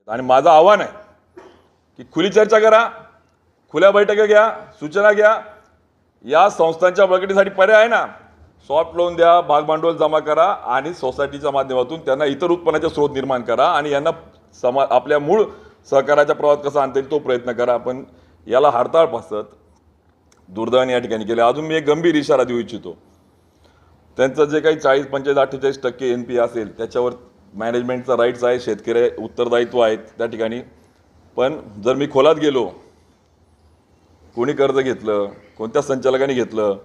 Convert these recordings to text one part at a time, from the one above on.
आणि माझं आव्हान आहे की खुली चर्चा करा, खुल्या बैठका घ्या, सूचना घ्या. या संस्थांच्या बळकटीसाठी पर्याय आहे ना, सॉफ्ट लोन द्या, भागभांडवल जमा करा आणि सोसायटीच्या माध्यमातून त्यांना इतर उत्पन्नाचे स्रोत निर्माण करा आणि यांना आपल्या मूळ सहकाराच्या प्रवाहात कसा आणता येईल तो प्रयत्न करा. आपण याला हरताळ पासत दुर्दैवाने या ठिकाणी केले. अजून मी एक गंभीर इशारा देऊ इच्छितो. त्यांचं जे काही 40, 45, 48% NP असेल त्याच्यावर मॅनेजमेंटचा राईट्स आहे, शेतकरी उत्तरदायित्व आहेत त्या ठिकाणी. पण जर मी खोलात गेलो, कोणी कर्ज घेतलं, कोणत्या संचालकाने घेतलं,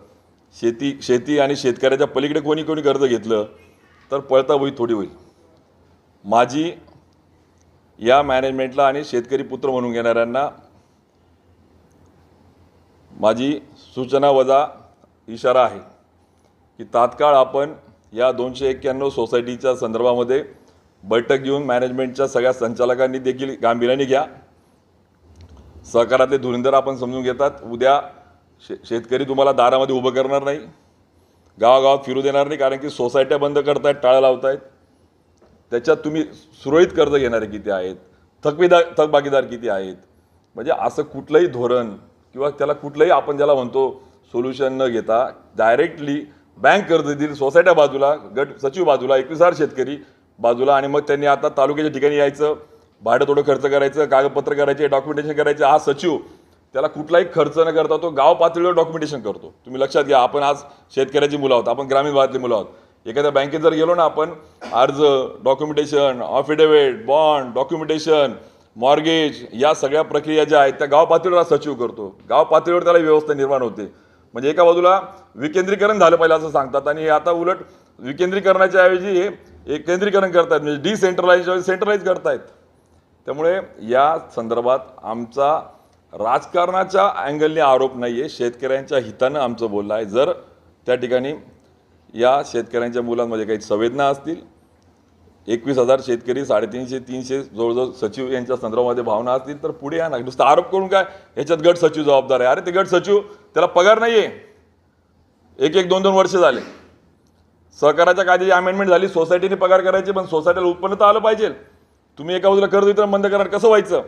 शेती आणि शेतकऱ्याच्या पलीकडे कोणी कर्ज घेतलं तर पळताबोई थोडी होईल. माझी या मॅनेजमेंटला आणि शेतकरी पुत्र म्हणून घेणाऱ्यांना माझी सूचना वजा इशारा आहे की तात्काळ आपण या 291 सोसायटीच्या संदर्भामध्ये बैठक घेऊन मॅनेजमेंटच्या सगळ्या संचालकांनी देखील गांभीर्याने घ्या. सहकारातले धुरींदर आपण समजून घेतात. उद्या शेतकरी तुम्हाला दारामध्ये उभं करणार नाही, गावागावात फिरू देणार नाही, कारण की सोसायट्या बंद करतायत, टाळं लावतायत. त्याच्यात तुम्ही सुरळीत कर्ज घेणारे किती आहेत, थकबाकीदार किती आहेत. म्हणजे असं कुठलंही धोरण किंवा त्याला कुठलंही आपण ज्याला म्हणतो सोल्युशन न घेता डायरेक्टली बँक कर्ज देईल, सोसायट्या बाजूला, गट सचिव बाजूला, 21,000 शेतकरी बाजूला. आणि मग त्यांनी आता तालुक्याच्या ठिकाणी यायचं, भाडं थोडं खर्च करायचं, कागदपत्र करायचे, डॉक्युमेंटेशन करायचे. हा सचिव त्याला कुठलाही खर्च न करता तो गाव पातळीवर डॉक्युमेंटेशन करतो. तुम्ही लक्षात घ्या, आपण आज शेतकऱ्याची मुलं आहोत, आपण ग्रामीण भागातली मुलं आहोत. एखाद्या बँकेत जर गेलो ना आपण, अर्ज, documentation, affidavit, bond, documentation, mortgage, या सगळ्या प्रक्रिया ज्या आहेत त्या गाव पातळीवर सचिव करतो. गाव पातळीवर त्याला व्यवस्था निर्माण होते. म्हणजे एका बाजूला विकेंद्रीकरण झालं पाहिजे असं सांगतात आणि आता उलट विकेंद्रीकरणाच्या ऐवजी हे केंद्रीकरण करतायत, म्हणजे डिसेंट्रलाइज सेंट्रलाइज करतायत. त्यामुळे या संदर्भात आमचा राजकारणाच्या अँगलने आरोप नाही आहे, शेतकऱ्यांच्या हितानं आमचं बोलणं आहे. जर त्या ठिकाणी या शेतकऱ्यांच्या मुलांमध्ये काही संवेदना असतील, 21,000 शेतकरी, 350 जवळजवळ सचिव यांच्या संदर्भामध्ये भावना असतील तर पुढे या ना. नुसतं आरोप करून काय, ह्याच्यात गट सचिव जबाबदार आहे. अरे ते गट सचिव, त्याला पगार नाही आहे. 1-2 वर्ष झाले. सहकाराच्या कायद्याची अमेंडमेंट झाली, सोसायटीने पगार करायचे, पण सोसायटीला उत्पन्न तर आलं पाहिजे. तुम्ही एका बाजूला कर्ज वितरण बंद करणार, कसं व्हायचं.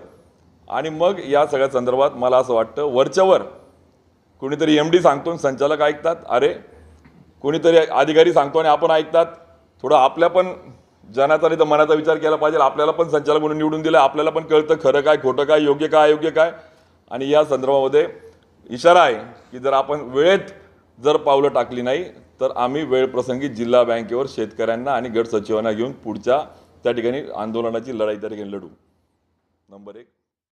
आणि मग या सगळ्या संदर्भात मला असं वाटतं वरच्यावर कोणीतरी MD सांगतो आणि संचालक ऐकतात, अरे कोणीतरी अधिकारी सांगतो आणि आपण ऐकतात. थोडं आपल्या पण जनाचा नाही तर मनाचा विचार केला पाहिजे. आपल्याला पण संचालक म्हणून निवडून दिलं, आपल्याला पण कळतं खरं काय, खोटं काय, योग्य काय, अयोग्य काय. आणि या संदर्भामध्ये इशारा आहे की जर आपण वेळेत जर पावलं टाकली नाही तर आम्ही वेळप्रसंगी जिल्हा बँकेवर शेतकऱ्यांना आणि गट सचिवांना घेऊन पुढच्या त्या ठिकाणी आंदोलनाची लढाई त्या ठिकाणी लढू. नंबर 1.